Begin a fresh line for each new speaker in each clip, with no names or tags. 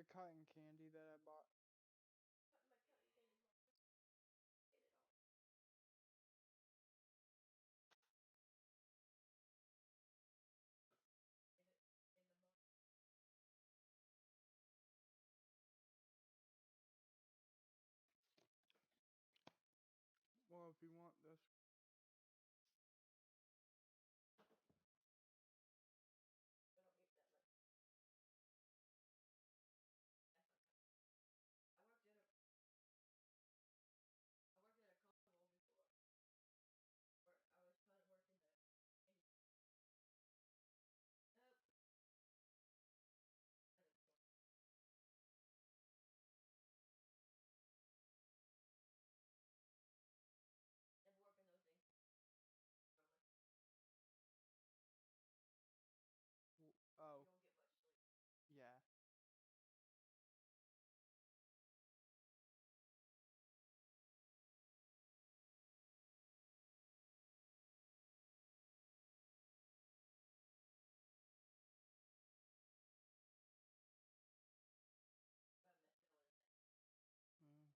cotton candy that I bought. Well, if you want this. Oh, yeah. Mm.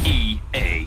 EA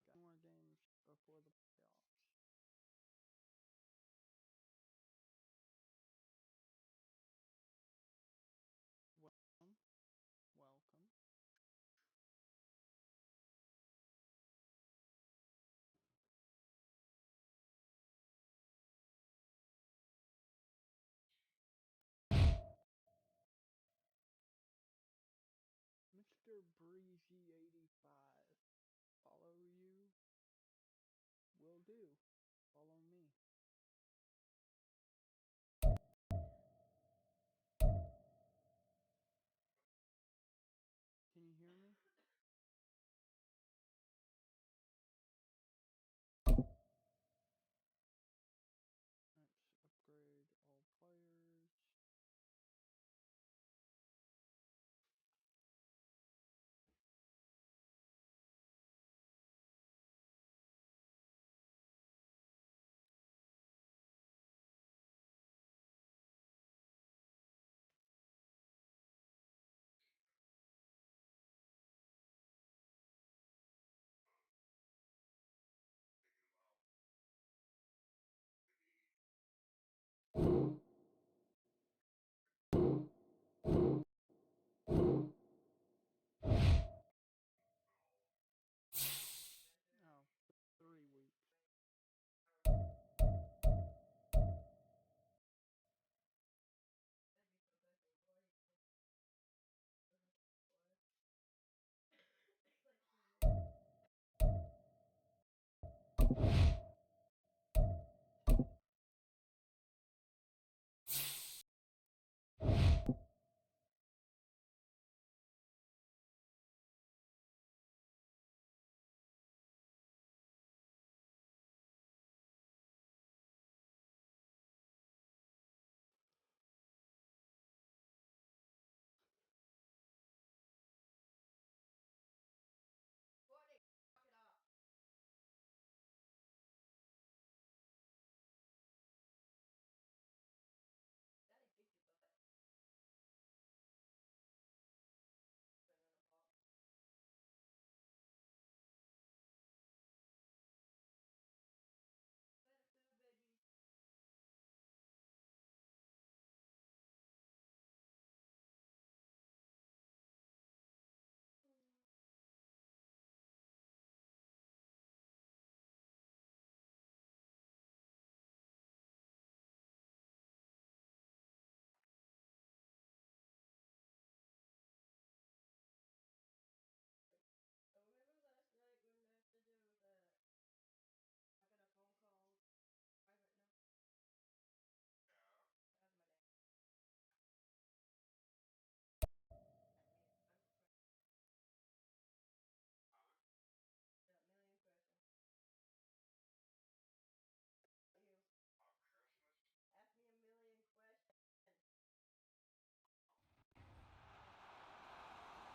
Got more games before the playoffs. Welcome, welcome. Mr. Breezy 85. Follow you will do. Follow me. Can you hear me? Let's upgrade all players.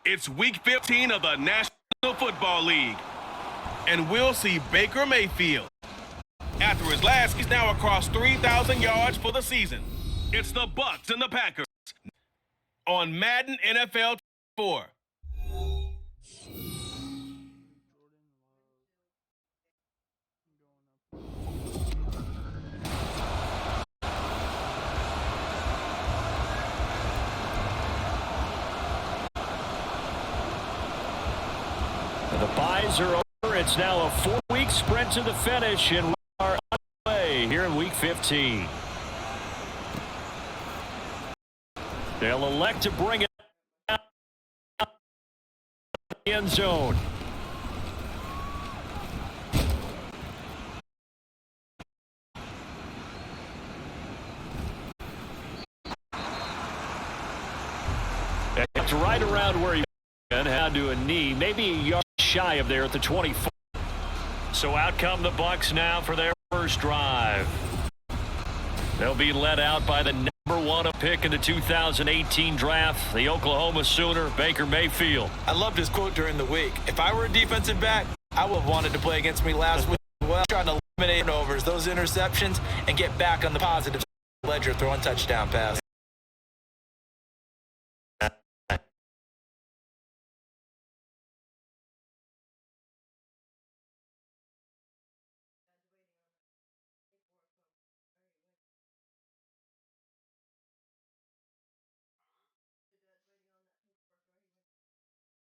It's Week 15 of the National Football League, and we'll see Baker Mayfield. After his last, he's now across 3,000 yards for the season. It's the Bucs and the Packers on Madden NFL 4.
The buys are over. It's now a 4-week sprint to the finish, and we are underway here in Week 15. They'll elect to bring it down the end zone. It's right around where he had to a knee, maybe a yard shy of there at the 24. So out come the Bucs now for their first drive. They'll be led out by the number 1 pick in the 2018 draft, the Oklahoma Sooner, Baker Mayfield.
I loved his quote during the week. If I were a defensive back, I would have wanted to play against me last week. Well, trying to eliminate turnovers, those interceptions, and get back on the positive ledger, throwing touchdown pass.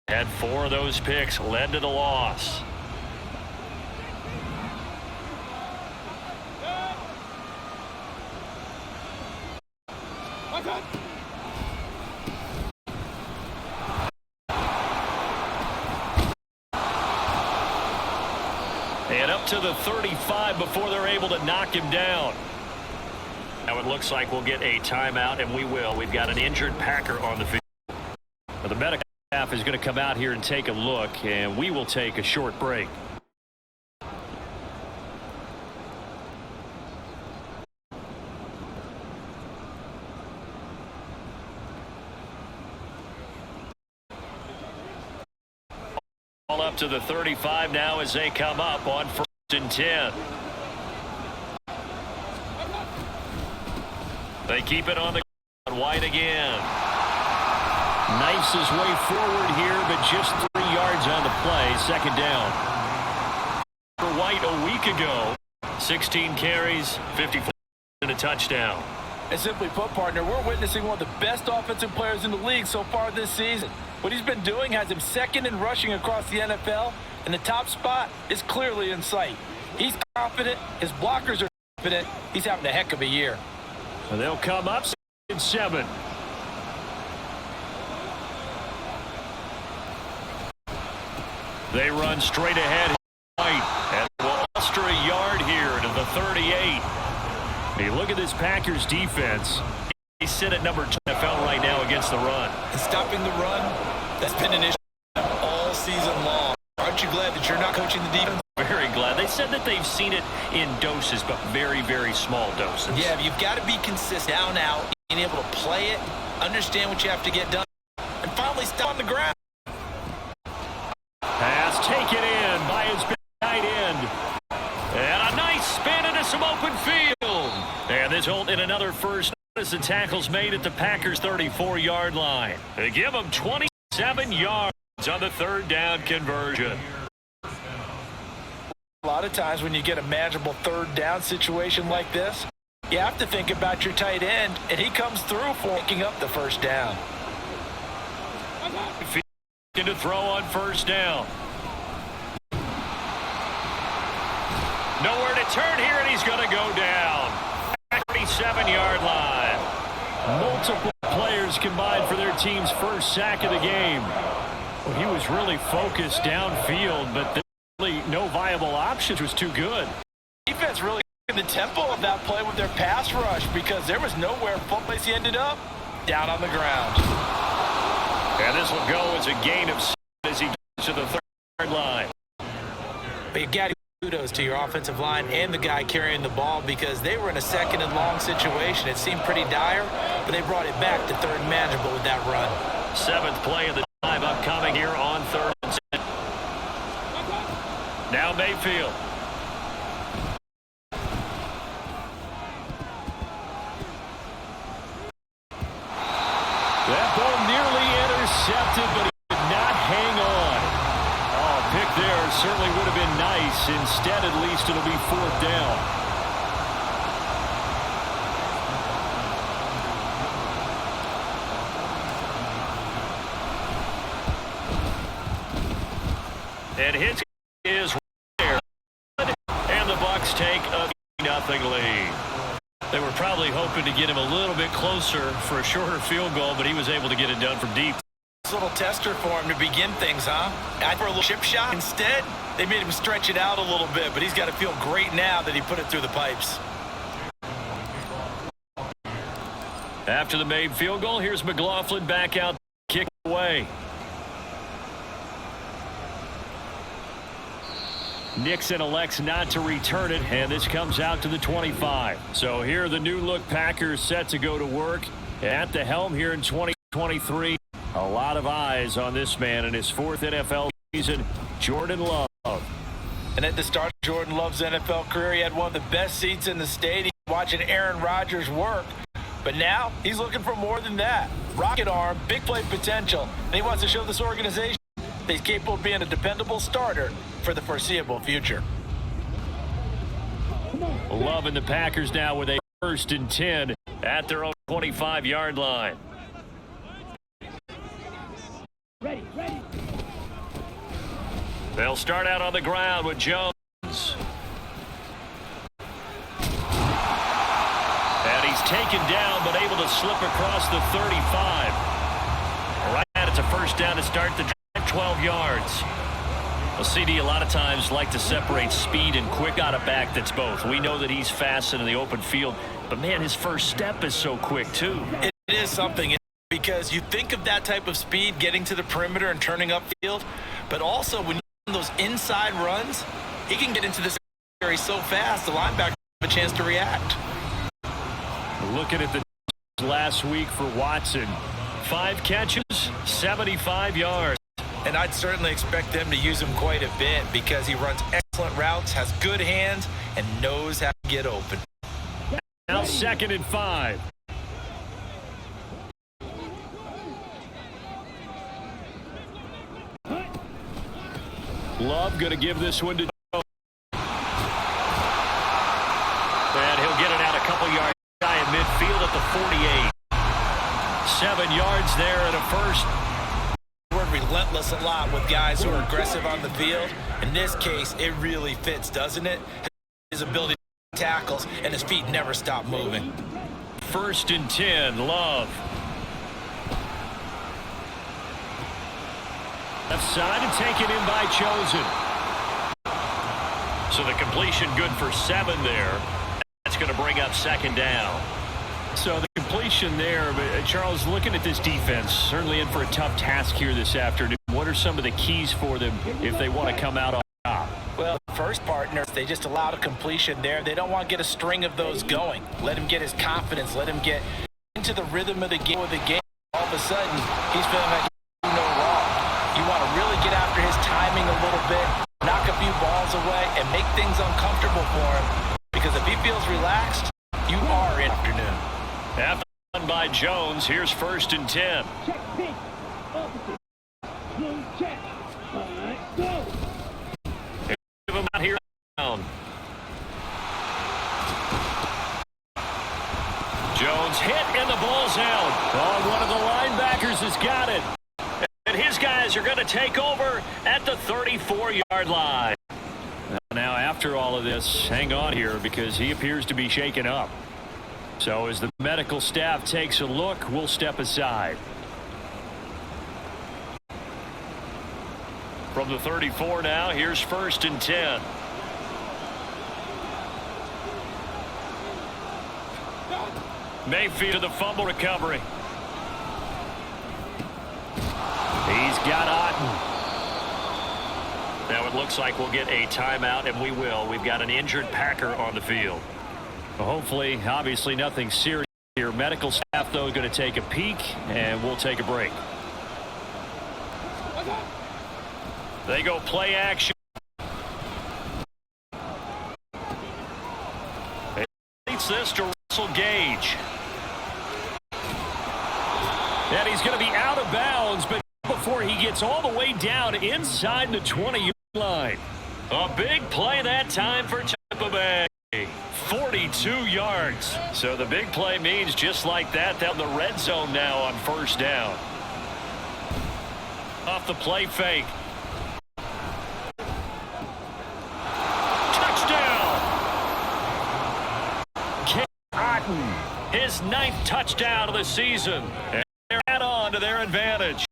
Had 4 of those picks led to the loss. And up to the 35 before they're able to knock him down. Now it looks like we'll get a timeout, and we will. We've got an injured Packer on the field. The medical staff is going to come out here and take a look, and we will take a short break. All up to the 35 now as they come up on 1st and 10. They keep it on the ground. White again. Knifes his way forward here, but just 3 yards on the play. Second down. For White a week ago, 16 carries, 54 and a touchdown.
And simply put, partner, we're witnessing one of the best offensive players in the league so far this season. What he's been doing has him second in rushing across the NFL, and the top spot is clearly in sight. He's confident. His blockers are confident. He's having a heck of a year.
And they'll come up 7. They run straight ahead. White and will extra a yard here to the 38. Hey, look at this Packers defense. They sit at number 2 NFL right now against the run.
And stopping the run, that's been an issue all season long. Aren't you glad that you're not coaching the defense?
Very glad. They said that they've seen it in doses, but very, very small doses.
Yeah, but you've got to be consistent down out, being able to play it, understand what you have to get done, and finally stop on the ground.
Pass taken in by his tight end. And a nice spin into some open field. And this hold in another first as the tackle's made at the Packers' 34-yard line. They give them 27 yards on the 3rd down conversion.
A lot of times when you get a manageable 3rd down situation like this, you have to think about your tight end, and he comes through for picking up the 1st down.
To throw on 1st down. Nowhere to turn here, and he's going to go down. 37-yard line. Multiple players combined for their team's first sack of the game. Well, he was really focused downfield, but really no viable options. Was too good.
Defense really in the tempo of that play with their pass rush because there was nowhere place he ended up down on the ground.
And this will go as a gain of 7 as he gets to the 3rd line.
But you got to kudos to your offensive line and the guy carrying the ball because they were in a 2nd and long situation. It seemed pretty dire, but they brought it back to 3rd and manageable with that run.
7th play of the time up coming here on 3rd and 10. Now Mayfield. That ball nearly intercepted, but he did not hang on. Oh, a pick there certainly would have been nice. Instead, at least it'll be 4th down. And his is there. And the Bucs take a 0-0 lead. They were probably hoping to get him a little bit closer for a shorter field goal, but he was able to get it done from deep.
This little tester for him to begin things, huh? I for a little chip shot. Instead, they made him stretch it out a little bit, but he's got to feel great now that he put it through the pipes.
After the made field goal, here's McLaughlin back out, kick away. Nixon elects not to return it, and this comes out to the 25. So here the new look Packers set to go to work at the helm here in 2023. A lot of eyes on this man in his 4th NFL season, Jordan Love.
And at the start of Jordan Love's NFL career, he had one of the best seats in the stadium watching Aaron Rodgers work. But now he's looking for more than that. Rocket arm, big play potential, and he wants to show this organization that he's capable of being a dependable starter for the foreseeable future.
Love and the Packers now with a 1st and 10 at their own 25-yard line.
Ready.
They'll start out on the ground with Jones. And he's taken down, but able to slip across the 35. Right at it's a 1st down to start the drive, 12 yards. Well, CD a lot of times like to separate speed and quick. Got a back that's both. We know that he's fast in the open field, but man, his first step is so quick too.
It is something, because you think of that type of speed getting to the perimeter and turning upfield, but also when you those inside runs, he can get into this area so fast the linebacker have a chance to react.
Looking at the last week for Watson, 5 catches, 75 yards.
And I'd certainly expect them to use him quite a bit because he runs excellent routes, has good hands, and knows how to get open.
Now 2nd and 5. Love going to give this one to Jones. And he'll get it out a couple yards shy in midfield at the 48. 7 yards there and a 1st.
We're relentless a lot with guys who are aggressive on the field. In this case, it really fits, doesn't it? His ability to tackles and his feet never stop moving.
1st and 10, Love. Left side and taken in by Chosen. So the completion good for 7 there. That's going to bring up 2nd down. So the completion there, but Charles, looking at this defense, certainly in for a tough task here this afternoon. What are some of the keys for them if they want to come out on top?
Well, first partners, they just allowed a completion there. They don't want to get a string of those going. Let him get his confidence. Let him get into the rhythm of the game. All of a sudden, he's feeling like he's doing no wrong. You want to really get after his timing a little bit, knock a few balls away, and make things uncomfortable for him. Because if he feels relaxed, you are in afternoon.
After done by Jones, here's 1st and 10.
Check, pitch. Opposite. Blue check. All right, go.
Give him out here down. Jones hit and the ball's out. Oh, one of the linebackers has got it. And his guys are going to take over at the 34-yard line. Now, after all of this, hang on here because he appears to be shaken up. So as the medical staff takes a look, we'll step aside. From the 34 now, here's 1st and 10. Mayfield to the fumble recovery. He's got Otten. Now it looks like we'll get a timeout, and we will. We've got an injured Packer on the field. Well, hopefully, obviously nothing serious here. Medical staff, though, going to take a peek, and we'll take a break. They go play action. He leads this to Russell Gage. And he's going to be out of bounds, but before he gets all the way down inside the 20-yard line. A big play that time for Tampa Bay. 42 yards. So the big play means just like that, down the red zone now on first down. Off the play fake. Touchdown! Ken Otten, his 9th touchdown of the season. And they're add on to their advantage.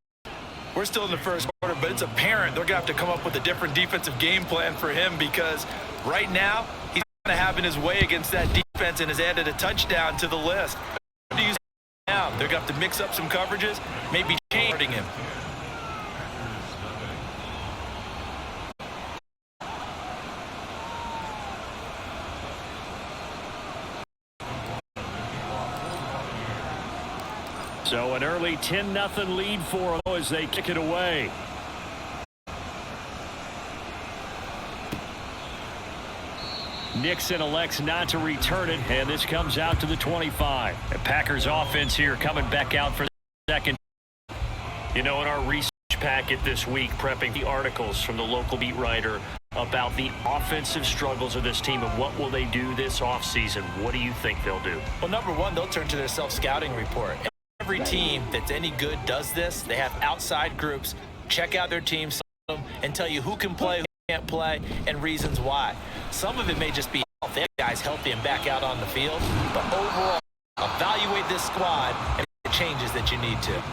We're still in the first quarter, but it's apparent they're going to have to come up with a different defensive game plan for him because right now he's kind of having his way against that defense and has added a touchdown to the list. What do you see now? They're going to have to mix up some coverages, maybe changing him.
So an early 10-0 lead for them as they kick it away. Nixon elects not to return it, and this comes out to the 25. The Packers offense here coming back out for the second. You know, in our research packet this week, prepping the articles from the local beat writer about the offensive struggles of this team and what will they do this offseason. What do you think they'll do?
Well, number one, they'll turn to their self-scouting report. Every team that's any good does this. They have outside groups check out their team and tell you who can play, who can't play, and reasons why. Some of it may just be health. They have guys healthy and back out on the field. But overall, evaluate this squad and make the changes that you need to.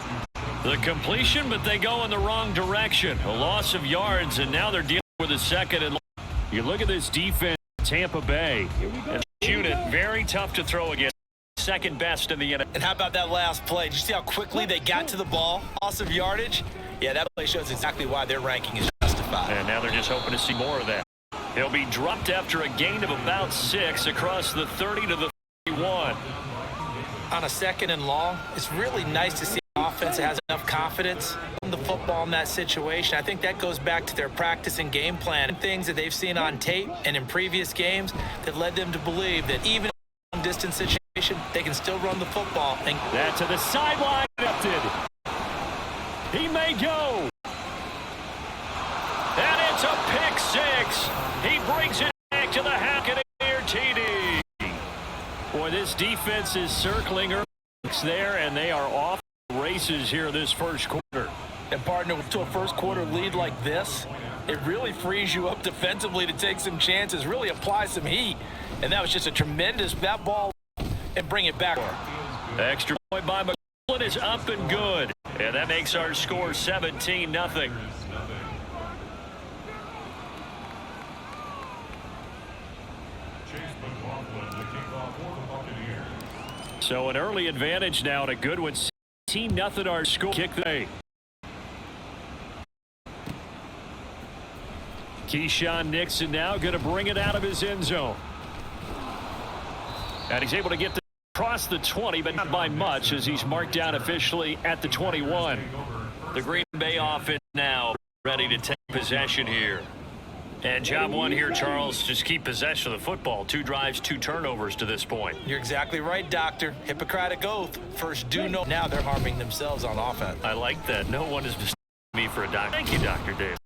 The completion, but they go in the wrong direction. A loss of yards, and now they're dealing with a second and long. You look at this defense, Tampa Bay. And unit, very tough to throw against. Second best in the NFL.
And how about that last play? Did you see how quickly they got to the ball? Loss of yardage? Yeah, that play shows exactly why their ranking is justified.
And now they're just hoping to see more of that. He'll be dropped after a gain of about 6 across the 30 to the 31.
On a second and long, it's really nice to see an offense that has enough confidence in the football in that situation. I think that goes back to their practice and game plan and things that they've seen on tape and in previous games that led them to believe that even in a long-distance situation, they can still run the football. And
that to the sideline. He may go. And it's a pick 6. He brings it back to the Hackett near TD. Boy, this defense is circling there, and they are off the races here this first quarter.
And partner, to a first quarter lead like this, it really frees you up defensively to take some chances, really apply some heat. And that was just a tremendous that ball. And bring it back.
Extra point by McClellan is up and good. And that makes our score 17-0. So an early advantage now and a good one. 17-0 our score. Kick the day. Keyshawn Nixon now going to bring it out of his end zone. And he's able to get across the 20, but not by much as he's marked down officially at the 21. The Green Bay offense now ready to take possession here. And job one here, Charles, just keep possession of the football. 2 drives, 2 turnovers to this point.
You're exactly right, Doctor. Hippocratic oath. First do no. Now they're harming themselves on offense.
I like that. No one has mistaken me for a doctor. Thank you, Dr. Dave.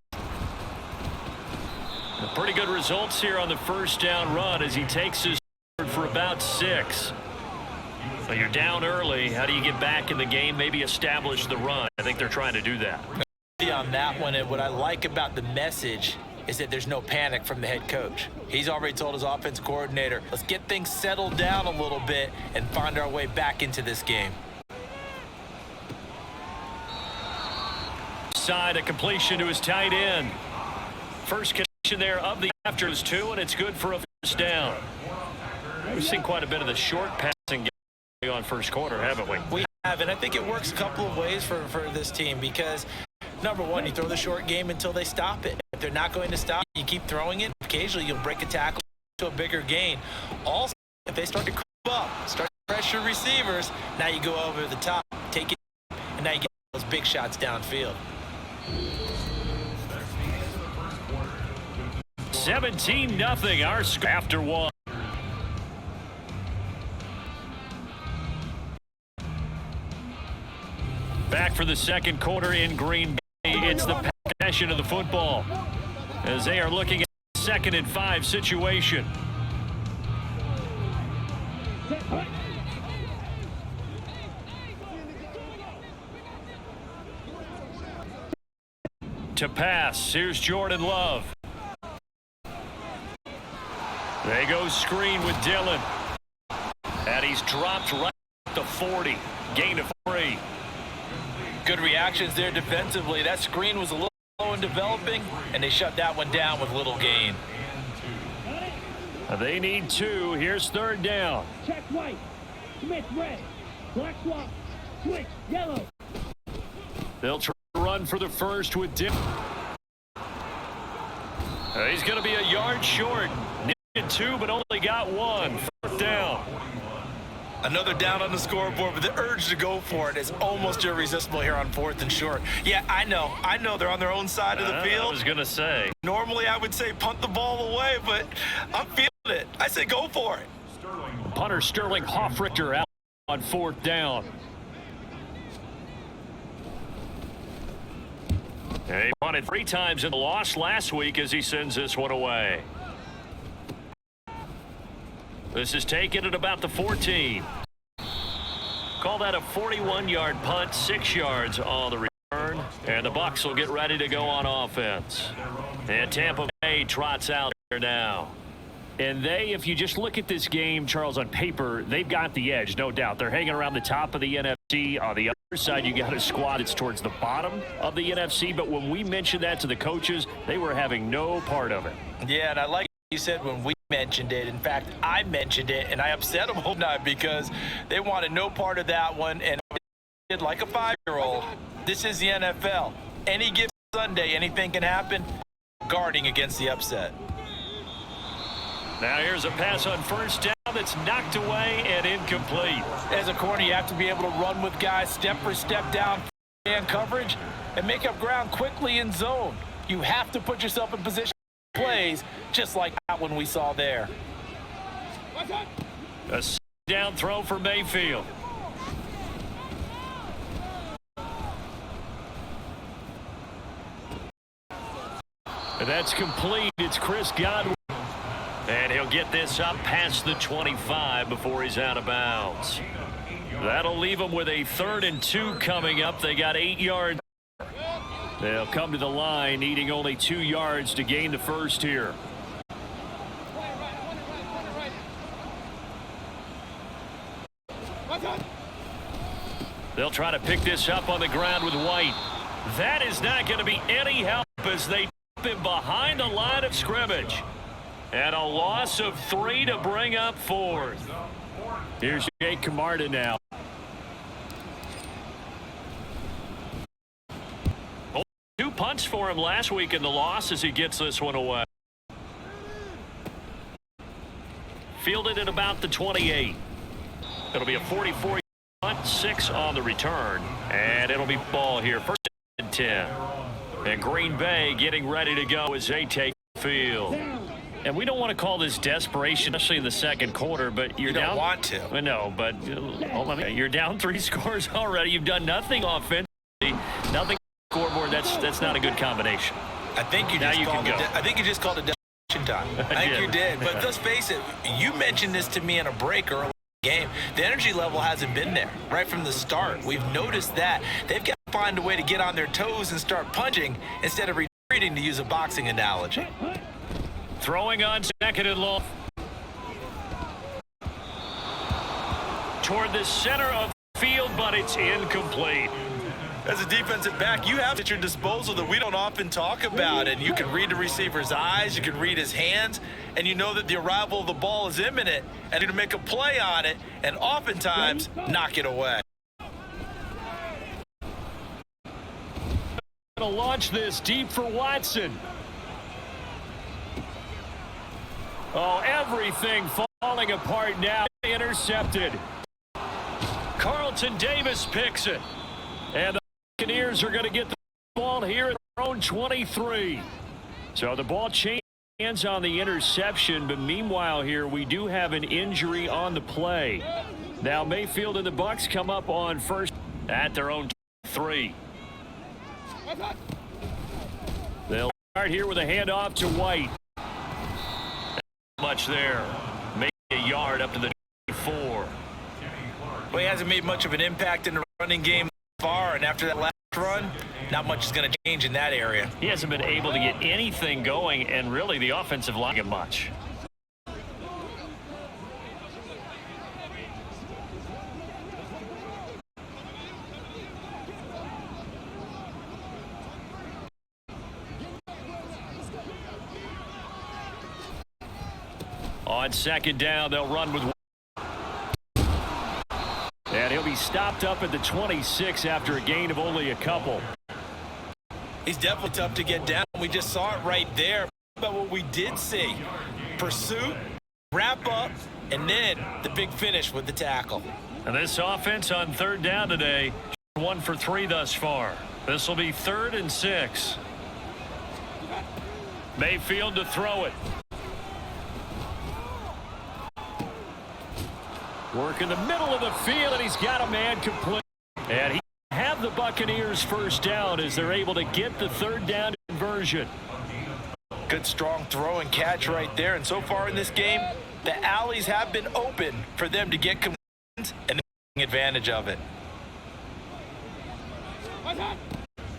Pretty good results here on the first down run as he takes his for about 6. So you're down early. How do you get back in the game? Maybe establish the run. I think they're trying to do that.
On that one, and what I like about the message is that there's no panic from the head coach. He's already told his offense coordinator, let's get things settled down a little bit and find our way back into this game.
Side, a completion to his tight end. First connection there of the after is 2, and it's good for a first down. We've seen quite a bit of the short passing on first quarter, haven't we?
We have, and I think it works a couple of ways for this team because, number one, you throw the short game until they stop it. If they're not going to stop, you keep throwing it. Occasionally, you'll break a tackle to a bigger gain. Also, if they start to creep up, start to pressure receivers, now you go over the top, take it, and now you get those big shots downfield.
$17-0 our score after one. Back for the second quarter in Green Bay. It's the possession of the football as they are looking at a 2nd and 5 situation. To pass, here's Jordan Love. They go screen with Dillon. And he's dropped right at the 40. Gain of 3.
Good reactions there defensively. That screen was a little slow in developing, and they shut that one down with little gain.
They need 2. Here's 3rd down.
Check white. Smith red. Black swap. Switch yellow.
They'll try to run for the first with Dillon. He's going to be a yard short. Needed 2, but only got 1. 4th down.
Another down on the scoreboard, but the urge to go for it is almost irresistible here on 4th and short. Yeah, I know they're on their own side of the field.
I was going to say.
Normally I would say punt the ball away, but I'm feeling it. I say go for it.
Punter Sterling Hoffrichter out on 4th down. He punted 3 times in the loss last week as he sends this one away. This is taken at about the 14. Call that a 41-yard punt, 6 yards on the return. And the Bucs will get ready to go on offense. And Tampa Bay trots out there now. And if you just look at this game, Charles, on paper, they've got the edge, no doubt. They're hanging around the top of the NFC. On the other side, you got a squad that's towards the bottom of the NFC. But when we mentioned that to the coaches, they were having no part of it.
Yeah, and I like you said when we mentioned it. In fact, I mentioned it, and I upset them all night because they wanted no part of that one. And did like a 5-year-old. This is the NFL. Any given Sunday, anything can happen. Guarding against the upset.
Now here's a pass on 1st down that's knocked away and incomplete.
As a corner, you have to be able to run with guys step for step down and coverage and make up ground quickly in zone. You have to put yourself in position for plays just like that one we saw there.
A down throw for Mayfield. And that's complete. It's Chris Godwin. And he'll get this up past the 25 before he's out of bounds. That'll leave them with a 3rd and 2 coming up. They got 8 yards. They'll come to the line needing only 2 yards to gain the first here. They'll try to pick this up on the ground with White. That is not going to be any help as they tip him behind the line of scrimmage. And a loss of 3 to bring up 4th. Here's Jake Camarda now. Only 2 punts for him last week in the loss as he gets this one away. Fielded at about the 28. It'll be a 44 punt, 6 on the return. And it'll be ball here. 1st and 10. And Green Bay getting ready to go as they take the field. And we don't want to call this desperation, especially in the second quarter, but you're down.
You don't want to.
No, but you're down 3 scores already. You've done nothing offensively, nothing scoreboard. That's not a good combination.
I think you just called it desperation time. I think you did. But let's face it, you mentioned this to me in a break early in the game. The energy level hasn't been there right from the start. We've noticed that. They've got to find a way to get on their toes and start punching instead of retreating, to use a boxing analogy.
Throwing on 2nd and long. Toward the center of the field, but it's incomplete.
As a defensive back, you have at your disposal that we don't often talk about. And you can read the receiver's eyes, you can read his hands, and you know that the arrival of the ball is imminent, and you're to make a play on it, and oftentimes knock it away.
Going to launch this deep for Watson. Oh, everything falling apart now. Intercepted. Carlton Davis picks it. And the Buccaneers are going to get the ball ball here at their own 23. So the ball changes hands on the interception, but meanwhile here we do have an injury on the play. Now Mayfield and the Bucs come up on first at their own 3. They'll start here with a handoff to White. Not much there. Maybe a yard up to the 4.
Well, he hasn't made much of an impact in the running game far, and after that last run, not much is going to change in that area.
He hasn't been able to get anything going, and really the offensive line get much. On second down, they'll run with. And he'll be stopped up at the 26 after a gain of only a couple.
He's definitely tough to get down. We just saw it right there. But what we did see, pursuit, wrap up, and then the big finish with the tackle.
And this offense on third down today, 1 for 3 thus far. This will be 3rd and 6. Mayfield to throw it. Work in the middle of the field, and he's got a man complete. And he have the Buccaneers first down as they're able to get the third down conversion.
Good strong throw and catch right there. And so far in this game, the alleys have been open for them to get completions and taking advantage of it.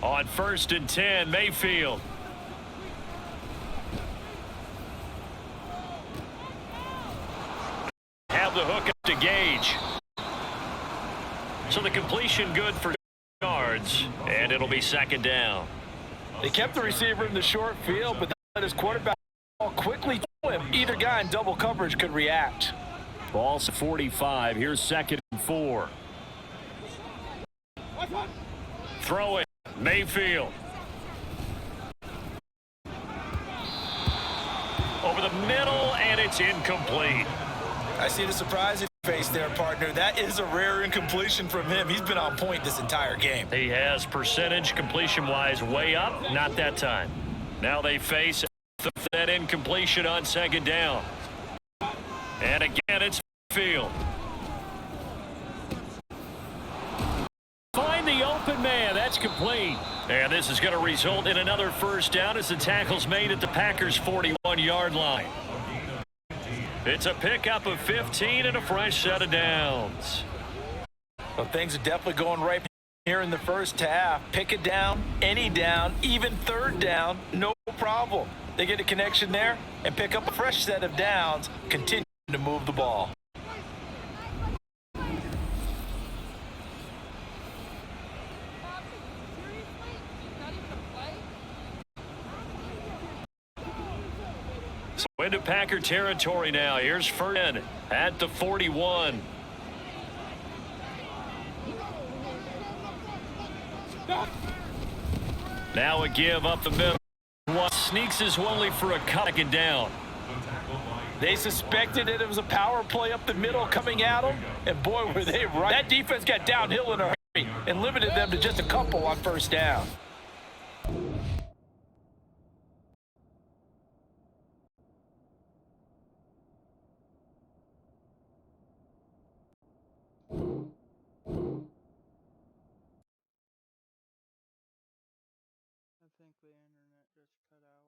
On 1st and 10, Mayfield. Have the hook up to Gage. So the completion good for yards, and it'll be 2nd down.
They kept the receiver in the short field, but they let his quarterback ball quickly to him. Either guy in double coverage could react.
Ball's 45. Here's 2nd and 4. Throw it. Mayfield. Over the middle, and it's incomplete.
I see the surprise in your face there, partner. That is a rare incompletion from him. He's been on point this entire game.
He has percentage completion-wise way up. Not that time. Now they face that incompletion on 2nd down. And again, it's Field. Find the open man. That's complete. And this is going to result in another first down as the tackle's made at the Packers' 41-yard line. It's a pickup of 15 and a fresh set of downs.
Well, things are definitely going right here in the first half. Pick it down, any down, even third down, no problem. They get a connection there and pick up a fresh set of downs, continue to move the ball.
So into Packer territory now. Here's Ferdinand at the 41. Now a give up the middle. Sneaks his only for a cut and down.
They suspected it was a power play up the middle coming at them, and boy, were they right. That defense got downhill in a hurry and limited them to just a couple on first down.
I think the internet just cut out.